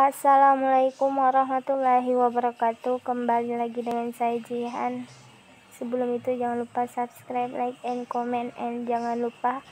Assalamualaikum warahmatullahi wabarakatuh. Kembali lagi dengan saya Jihan. Sebelum itu jangan lupa subscribe, like, and comment, and jangan lupa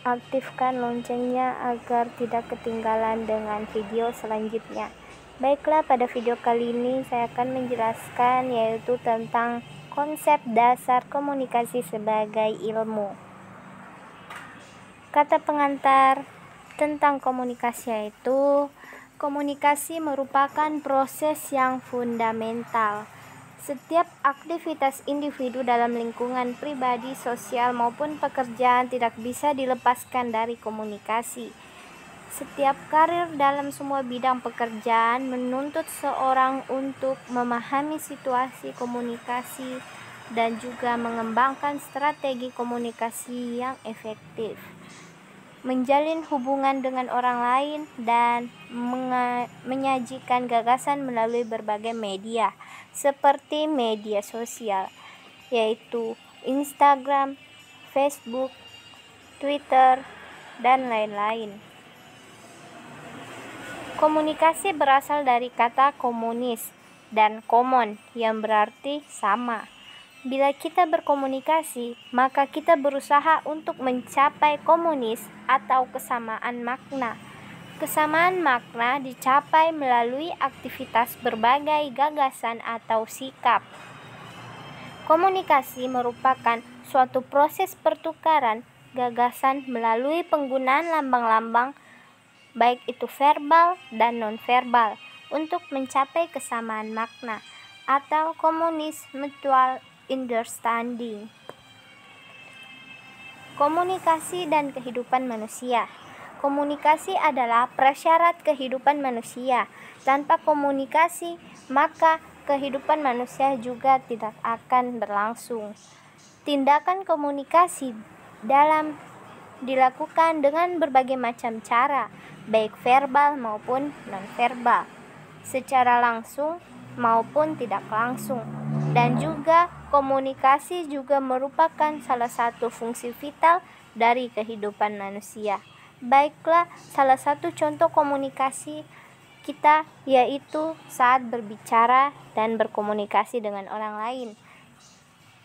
aktifkan loncengnya agar tidak ketinggalan dengan video selanjutnya. Baiklah, pada video kali ini saya akan menjelaskan yaitu tentang konsep dasar komunikasi sebagai ilmu. Kata pengantar tentang komunikasi yaitu komunikasi merupakan proses yang fundamental. Setiap aktivitas individu dalam lingkungan pribadi, sosial maupun pekerjaan tidak bisa dilepaskan dari komunikasi. Setiap karir dalam semua bidang pekerjaan menuntut seorang untuk memahami situasi komunikasi dan juga mengembangkan strategi komunikasi yang efektif, menjalin hubungan dengan orang lain, dan menyajikan gagasan melalui berbagai media seperti media sosial, yaitu Instagram, Facebook, Twitter, dan lain-lain. Komunikasi berasal dari kata komunis dan common yang berarti sama. Bila kita berkomunikasi, maka kita berusaha untuk mencapai komunis atau kesamaan makna. Kesamaan makna dicapai melalui aktivitas berbagai gagasan atau sikap. Komunikasi merupakan suatu proses pertukaran gagasan melalui penggunaan lambang-lambang, baik itu verbal dan non-verbal, untuk mencapai kesamaan makna atau komunis mutual understanding. Komunikasi dan kehidupan manusia. Komunikasi adalah prasyarat kehidupan manusia. Tanpa komunikasi, maka kehidupan manusia juga tidak akan berlangsung. Tindakan komunikasi dilakukan dengan berbagai macam cara, baik verbal maupun non-verbal, secara langsung maupun tidak langsung. Dan juga komunikasi juga merupakan salah satu fungsi vital dari kehidupan manusia. Baiklah, salah satu contoh komunikasi kita yaitu saat berbicara dan berkomunikasi dengan orang lain.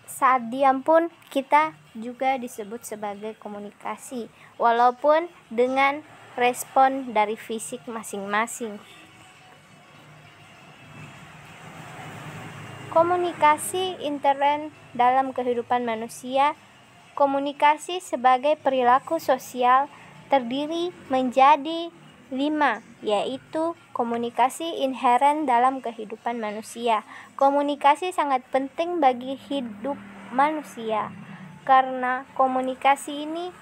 Saat diam pun kita juga disebut sebagai komunikasi, walaupun dengan respon dari fisik masing-masing. Komunikasi intern dalam kehidupan manusia. Komunikasi sebagai perilaku sosial terdiri menjadi 5, yaitu komunikasi inheren dalam kehidupan manusia. Komunikasi sangat penting bagi hidup manusia karena komunikasi ini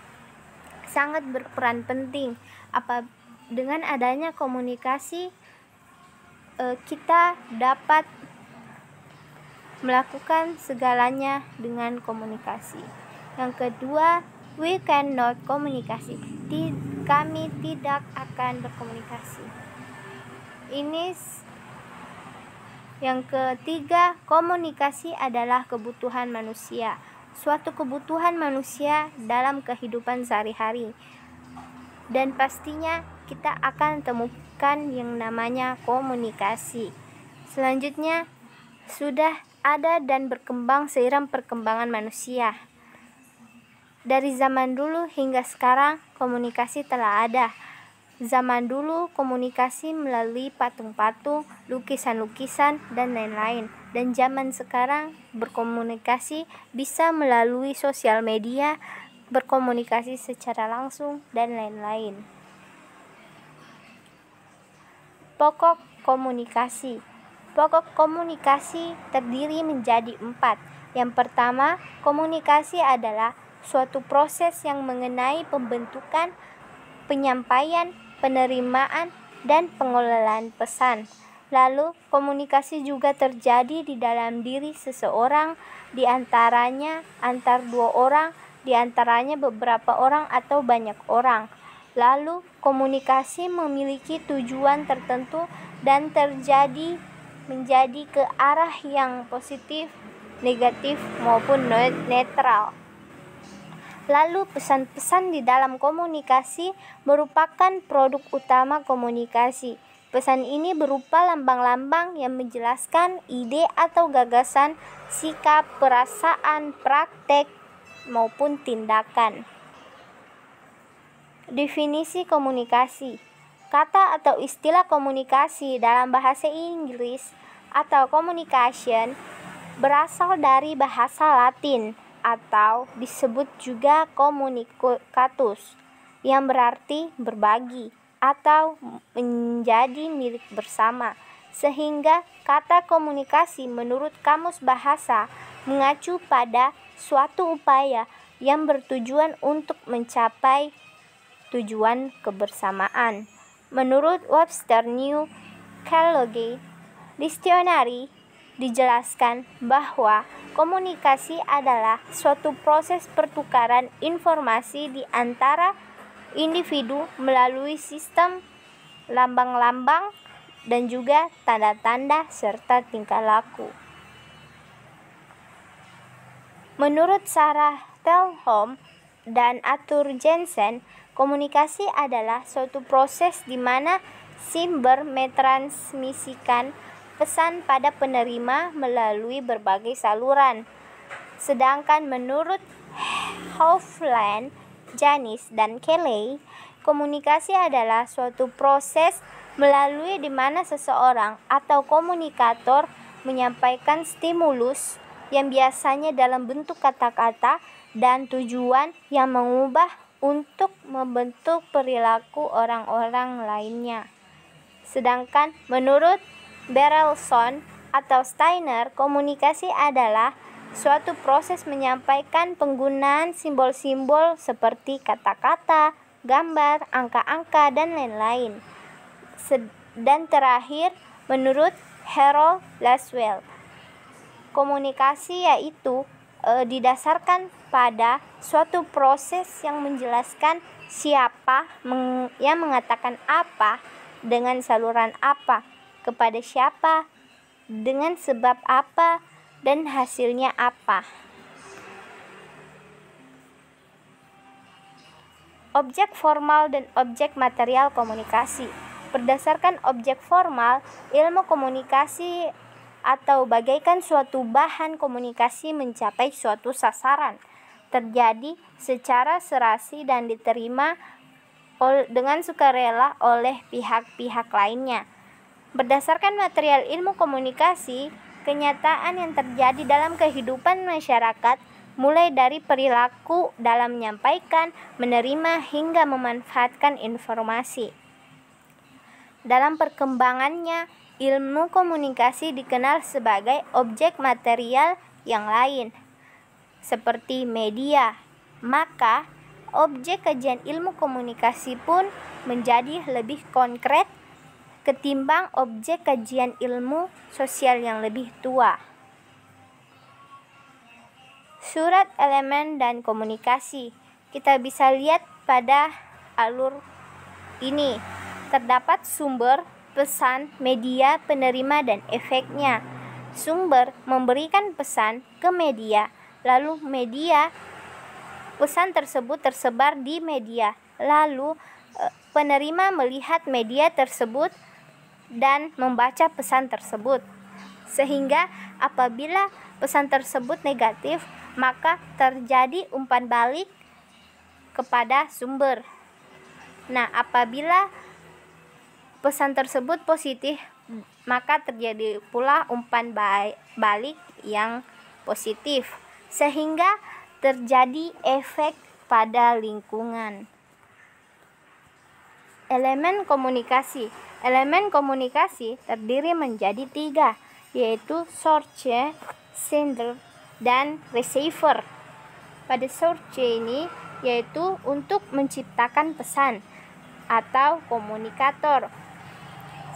sangat berperan penting. Dengan adanya komunikasi, kita dapat melakukan segalanya dengan komunikasi. Yang kedua, we cannot komunikasi. Kami tidak akan berkomunikasi. Yang ketiga, komunikasi adalah kebutuhan manusia. Suatu kebutuhan manusia dalam kehidupan sehari-hari. Dan pastinya kita akan temukan yang namanya komunikasi. Selanjutnya, sudah ada dan berkembang seiring perkembangan manusia. Dari zaman dulu hingga sekarang, komunikasi telah ada. Zaman dulu komunikasi melalui patung-patung, lukisan-lukisan, dan lain-lain. Dan zaman sekarang berkomunikasi bisa melalui sosial media, berkomunikasi secara langsung, dan lain-lain. Pokok komunikasi. Pokok komunikasi terdiri menjadi 4. Yang pertama, komunikasi adalah suatu proses yang mengenai pembentukan, penyampaian, penerimaan, dan pengelolaan pesan. Lalu, komunikasi juga terjadi di dalam diri seseorang, di antaranya antar 2 orang, di antaranya beberapa orang atau banyak orang. Lalu, komunikasi memiliki tujuan tertentu dan menjadi ke arah yang positif, negatif, maupun netral. Lalu pesan-pesan di dalam komunikasi merupakan produk utama komunikasi. Pesan ini berupa lambang-lambang yang menjelaskan ide atau gagasan, sikap, perasaan, praktek, maupun tindakan. Definisi komunikasi. Kata atau istilah komunikasi dalam bahasa Inggris atau communication berasal dari bahasa Latin atau disebut juga communicatus, yang berarti berbagi atau menjadi milik bersama. Sehingga kata komunikasi menurut Kamus Bahasa mengacu pada suatu upaya yang bertujuan untuk mencapai tujuan kebersamaan. Menurut Webster New Catalog Dictionary dijelaskan bahwa komunikasi adalah suatu proses pertukaran informasi di antara individu melalui sistem lambang-lambang dan juga tanda-tanda serta tingkah laku. Menurut Sarah Telholm dan Arthur Jensen, komunikasi adalah suatu proses di mana sumber mentransmisikan pesan pada penerima melalui berbagai saluran. Sedangkan menurut Hovland, Janis, dan Kelly, komunikasi adalah suatu proses melalui di mana seseorang atau komunikator menyampaikan stimulus yang biasanya dalam bentuk kata-kata dan tujuan yang mengubah untuk membentuk perilaku orang-orang lainnya. Sedangkan menurut Berelson atau Steiner, komunikasi adalah suatu proses menyampaikan penggunaan simbol-simbol seperti kata-kata, gambar, angka-angka, dan lain-lain. Dan terakhir, menurut Harold Laswell, komunikasi yaitu didasarkan pada suatu proses yang menjelaskan siapa yang mengatakan apa, dengan saluran apa, kepada siapa, dengan sebab apa, dan hasilnya apa. Objek formal dan objek material komunikasi. Berdasarkan objek formal, ilmu komunikasi atau bagaikan suatu bahan komunikasi mencapai suatu sasaran, terjadi secara serasi dan diterima dengan sukarela oleh pihak-pihak lainnya. Berdasarkan material ilmu komunikasi, kenyataan yang terjadi dalam kehidupan masyarakat, mulai dari perilaku dalam menyampaikan, menerima, hingga memanfaatkan informasi. Dalam perkembangannya, ilmu komunikasi dikenal sebagai objek material yang lain, seperti media. Maka, objek kajian ilmu komunikasi pun menjadi lebih konkret ketimbang objek kajian ilmu sosial yang lebih tua. Surat elemen dan komunikasi. Kita bisa lihat pada alur ini. Terdapat sumber, pesan, media, penerima, dan efeknya. Sumber memberikan pesan ke media, lalu pesan tersebut tersebar di media, lalu penerima melihat media tersebut dan membaca pesan tersebut. Sehingga apabila pesan tersebut negatif, maka terjadi umpan balik kepada sumber. Nah, apabila pesan tersebut positif, maka terjadi pula umpan balik yang positif, sehingga terjadi efek pada lingkungan. Elemen komunikasi. Elemen komunikasi terdiri menjadi 3, yaitu source, sender, dan receiver. Pada source ini yaitu untuk menciptakan pesan atau komunikator.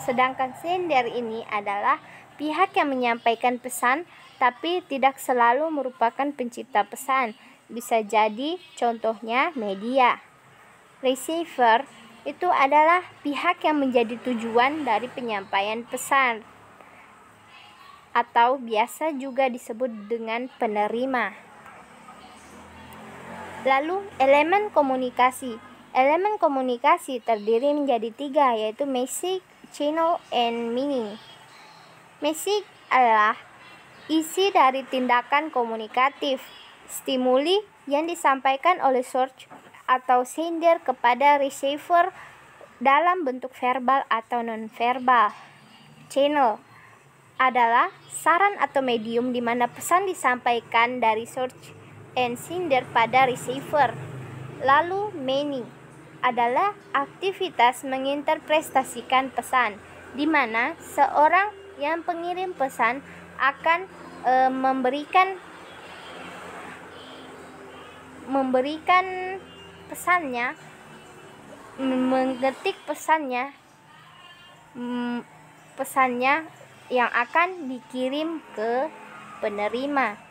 Sedangkan sender ini adalah pihak yang menyampaikan pesan tapi tidak selalu merupakan pencipta pesan. Bisa jadi contohnya media. Receiver itu adalah pihak yang menjadi tujuan dari penyampaian pesan, atau biasa juga disebut dengan penerima. Lalu elemen komunikasi. Elemen komunikasi terdiri menjadi 3, yaitu message, channel, and meaning. Message adalah isi dari tindakan komunikatif, stimuli yang disampaikan oleh source atau sender kepada receiver dalam bentuk verbal atau non-verbal. Channel adalah saran atau medium di mana pesan disampaikan dari source and sender pada receiver. Lalu meaning adalah aktivitas menginterpretasikan pesan, di mana seorang yang pengirim pesan akan memberikan pesannya, mengetik pesannya yang akan dikirim ke penerima.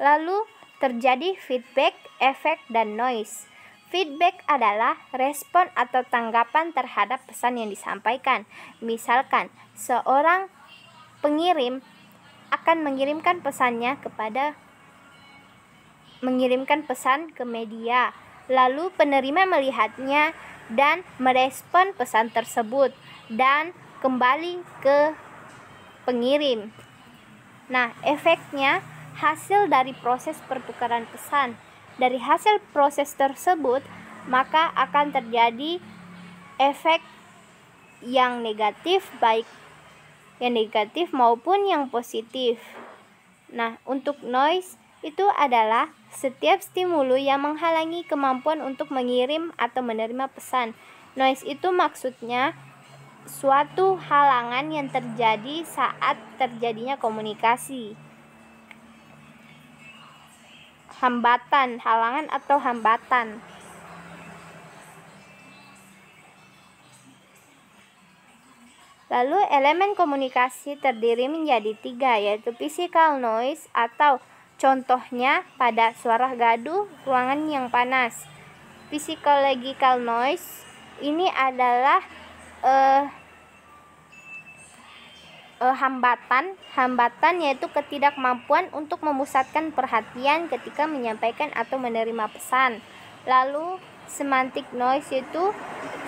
Lalu terjadi feedback, efek, dan noise. Feedback adalah respon atau tanggapan terhadap pesan yang disampaikan. Misalkan, seorang pengirim akan mengirimkan pesan ke media. Lalu penerima melihatnya dan merespon pesan tersebut dan kembali ke pengirim. Nah, efeknya hasil dari proses pertukaran pesan. Dari hasil proses tersebut, maka akan terjadi efek yang negatif, baik yang negatif maupun yang positif. Nah, untuk noise itu adalah setiap stimulus yang menghalangi kemampuan untuk mengirim atau menerima pesan. Noise itu maksudnya suatu halangan yang terjadi saat terjadinya komunikasi. Hambatan, halangan atau hambatan. Lalu elemen komunikasi terdiri menjadi 3, yaitu physical noise atau contohnya pada suara gaduh, ruangan yang panas. Physiological noise ini adalah hambatan yaitu ketidakmampuan untuk memusatkan perhatian ketika menyampaikan atau menerima pesan. Lalu semantic noise itu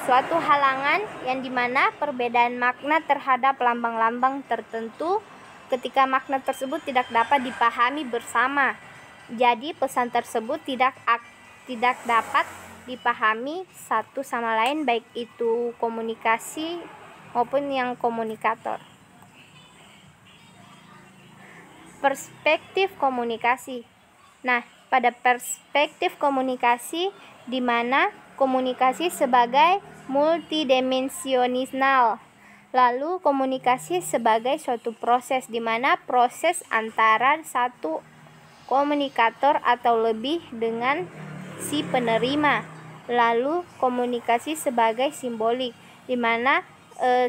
suatu halangan yang dimana perbedaan makna terhadap lambang-lambang tertentu ketika makna tersebut tidak dapat dipahami bersama. Jadi pesan tersebut tidak dapat dipahami satu sama lain, baik itu komunikasi maupun yang komunikator. Perspektif komunikasi. Nah, pada perspektif komunikasi di mana komunikasi sebagai multidimensional. Lalu komunikasi sebagai suatu proses di mana proses antara satu komunikator atau lebih dengan si penerima. Lalu komunikasi sebagai simbolik di mana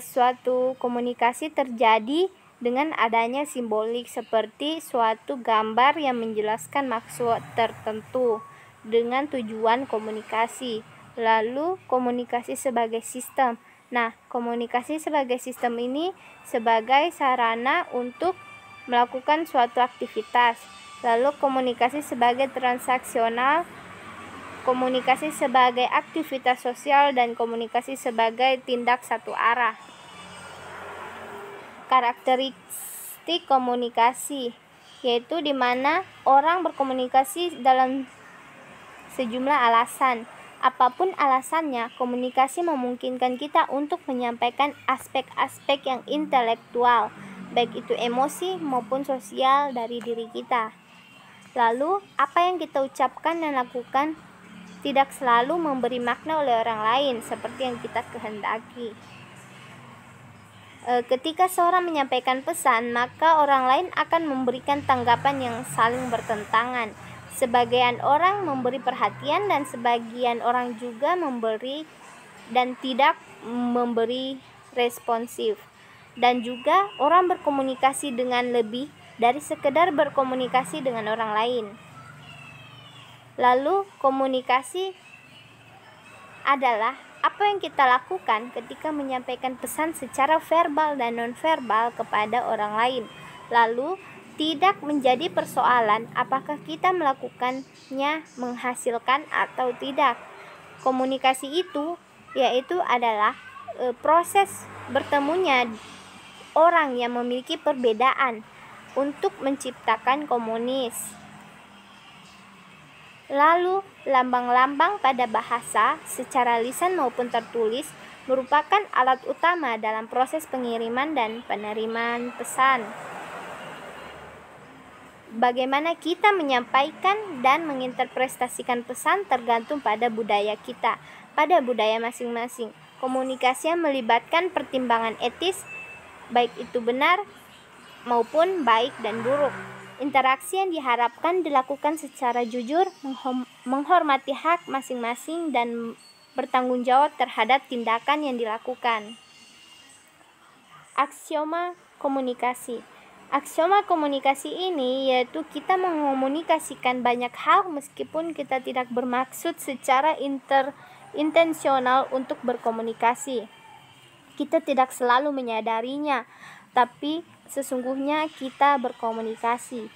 suatu komunikasi terjadi dengan adanya simbolik seperti suatu gambar yang menjelaskan maksud tertentu dengan tujuan komunikasi. Lalu komunikasi sebagai sistem. Nah, komunikasi sebagai sistem ini sebagai sarana untuk melakukan suatu aktivitas. Lalu komunikasi sebagai transaksional, komunikasi sebagai aktivitas sosial, dan komunikasi sebagai tindak satu arah. Karakteristik komunikasi yaitu di mana orang berkomunikasi dalam sejumlah alasan. Apapun alasannya, komunikasi memungkinkan kita untuk menyampaikan aspek-aspek yang intelektual, baik itu emosi maupun sosial dari diri kita. Lalu, apa yang kita ucapkan dan lakukan tidak selalu memberi makna oleh orang lain seperti yang kita kehendaki. Ketika seorang menyampaikan pesan, maka orang lain akan memberikan tanggapan yang saling bertentangan. Sebagian orang memberi perhatian dan sebagian orang juga memberi dan tidak memberi responsif. Dan juga orang berkomunikasi dengan lebih dari sekedar berkomunikasi dengan orang lain. Lalu komunikasi adalah apa yang kita lakukan ketika menyampaikan pesan secara verbal dan nonverbal kepada orang lain. Lalu tidak menjadi persoalan apakah kita melakukannya menghasilkan atau tidak. Komunikasi itu yaitu adalah proses bertemunya orang yang memiliki perbedaan untuk menciptakan komunis. Lalu, lambang-lambang pada bahasa secara lisan maupun tertulis merupakan alat utama dalam proses pengiriman dan penerimaan pesan. Bagaimana kita menyampaikan dan menginterpretasikan pesan tergantung pada budaya kita, pada budaya masing-masing. Komunikasi yang melibatkan pertimbangan etis, baik itu benar maupun baik dan buruk. Interaksi yang diharapkan dilakukan secara jujur, menghormati hak masing-masing dan bertanggung jawab terhadap tindakan yang dilakukan. Aksioma komunikasi. Aksioma komunikasi ini yaitu kita mengomunikasikan banyak hal meskipun kita tidak bermaksud secara intensional untuk berkomunikasi. Kita tidak selalu menyadarinya, tapi sesungguhnya kita berkomunikasi.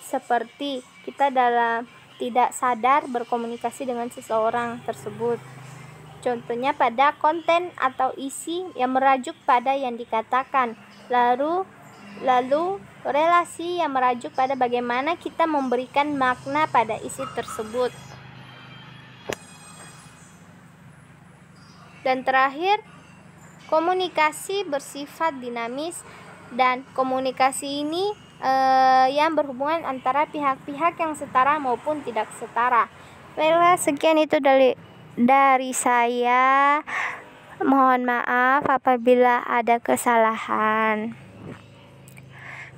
Seperti kita dalam tidak sadar berkomunikasi dengan seseorang tersebut. Contohnya pada konten atau isi yang merajuk pada yang dikatakan. Lalu relasi yang merajuk pada bagaimana kita memberikan makna pada isi tersebut. Dan terakhir, komunikasi bersifat dinamis dan komunikasi ini yang berhubungan antara pihak-pihak yang setara maupun tidak setara. Baiklah, sekian itu dari saya. Mohon maaf apabila ada kesalahan.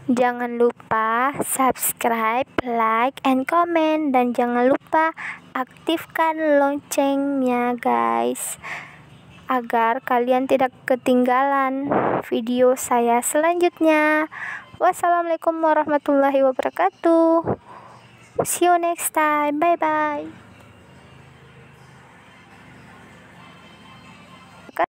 Jangan lupa subscribe, like, and comment, dan jangan lupa aktifkan loncengnya guys, agar kalian tidak ketinggalan video saya selanjutnya. Wassalamualaikum warahmatullahi wabarakatuh. See you next time. Bye bye.